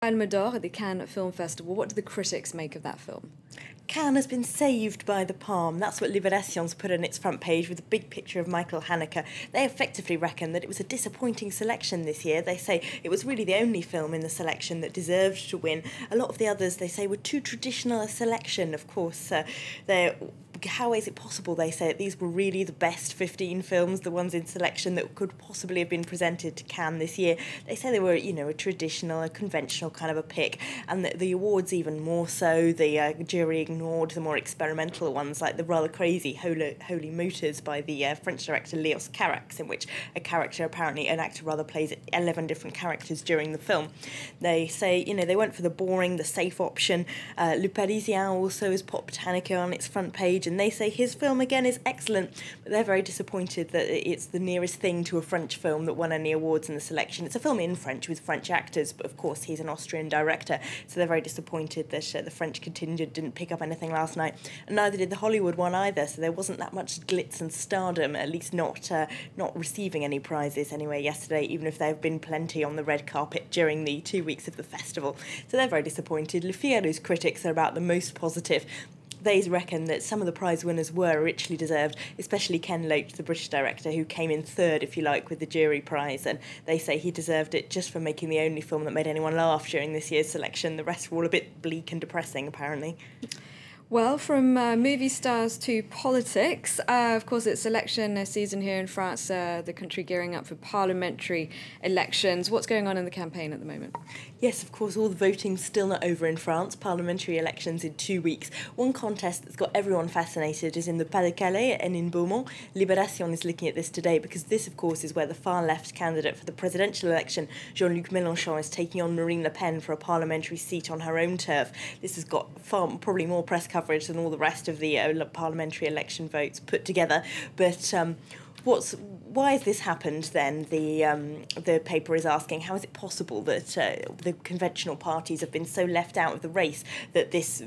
Palme d'Or at the Cannes Film Festival. What do the critics make of that film? Cannes has been saved by the Palme. That's what Libération's put on its front page with a big picture of Michael Haneke. They effectively reckon that it was a disappointing selection this year. They say it was really the only film in the selection that deserved to win. A lot of the others, they say, were too traditional a selection. Of course, how is it possible, they say, that these were really the best 15 films, the ones in selection that could possibly have been presented to Cannes this year? They say they were, a traditional, a conventional kind of a pick, and the awards even more so. The jury ignored the more experimental ones, like the rather crazy Holy Motors by the French director Léos Carax, in which an actor rather plays 11 different characters during the film. They say, they went for the boring, the safe option. Le Parisien also has popped Haneke on its front page, and they say his film again is excellent, but they're very disappointed that it's the nearest thing to a French film that won any awards in the selection. It's a film in French with French actors, but of course he's an Austrian director, so they're very disappointed that the French contingent didn't pick up anything last night, and neither did the Hollywood one either, so there wasn't that much glitz and stardom, at least not receiving any prizes anyway yesterday, even if there have been plenty on the red carpet during the 2 weeks of the festival. So they're very disappointed. Le Figaro's critics are about the most positive. They reckon that some of the prize winners were richly deserved, especially Ken Loach, the British director, who came in third, if you like, with the jury prize, and they say he deserved it just for making the only film that made anyone laugh during this year's selection. The rest were all a bit bleak and depressing, apparently. Well, from movie stars to politics, of course it's election season here in France, the country gearing up for parliamentary elections. What's going on in the campaign at the moment? Yes, of course, all the voting's still not over in France. Parliamentary elections in 2 weeks. One contest that's got everyone fascinated is in the Pas-de-Calais and in Beaumont. Libération is looking at this today because this, of course, is where the far-left candidate for the presidential election, Jean-Luc Mélenchon, is taking on Marine Le Pen for a parliamentary seat on her own turf. This has got probably more press coverage than all the rest of the parliamentary election votes put together. But why has this happened then? The paper is asking, how is it possible that the conventional parties have been so left out of the race that this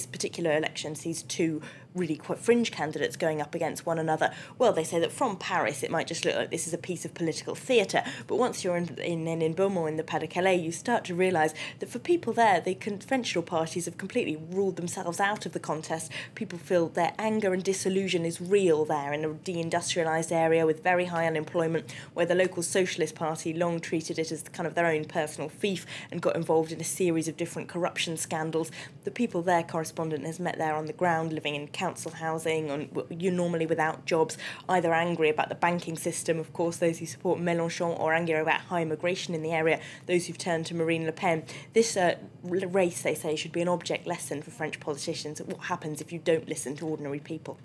particular election sees two really quite fringe candidates going up against one another? Well, they say that from Paris it might just look like this is a piece of political theatre, but once you're in Beaumont, in the Pas-de-Calais, you start to realise that for people there, the conventional parties have completely ruled themselves out of the contest. People feel their anger and disillusion is real there in a deindustrialised area with very high unemployment, where the local Socialist Party long treated it as kind of their own personal fief and got involved in a series of different corruption scandals. The people there, correspondent has met there on the ground, living in council housing, and you're normally without jobs, either angry about the banking system, of course, those who support Mélenchon, or angry about high immigration in the area, those who've turned to Marine Le Pen. This race, they say, should be an object lesson for French politicians at what happens if you don't listen to ordinary people.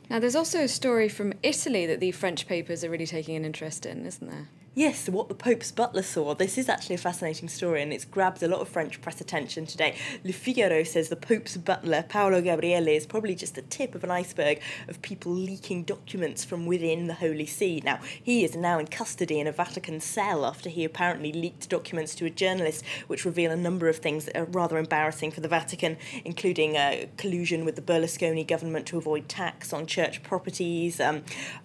Now, there's also a story from Italy that the French papers are really taking an interest in, isn't there? Yes, what the Pope's butler saw. This is actually a fascinating story, and it's grabbed a lot of French press attention today. Le Figaro says the Pope's butler, Paolo Gabriele, is probably just the tip of an iceberg of people leaking documents from within the Holy See. Now, he is now in custody in a Vatican cell after he apparently leaked documents to a journalist which reveal a number of things that are rather embarrassing for the Vatican, including collusion with the Berlusconi government to avoid tax on church properties,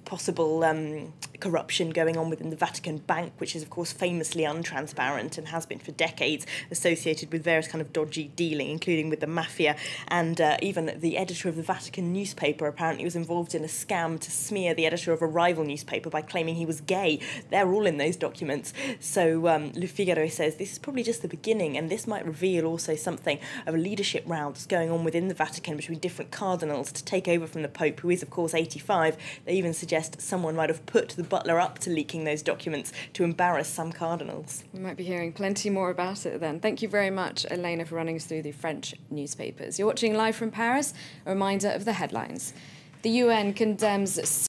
possible corruption going on within the Vatican Bank, which is of course famously untransparent and has been for decades, associated with various kind of dodgy dealing, including with the mafia, and even the editor of the Vatican newspaper apparently was involved in a scam to smear the editor of a rival newspaper by claiming he was gay. They're all in those documents. So Le Figaro says this is probably just the beginning, and this might reveal also something of a leadership round that's going on within the Vatican between different cardinals to take over from the Pope, who is of course 85. They even suggest someone might have put the butler up to leaking those documents to embarrass some cardinals. We might be hearing plenty more about it then. Thank you very much, Elena, for running us through the French newspapers. You're watching live from Paris. A reminder of the headlines. The UN condemns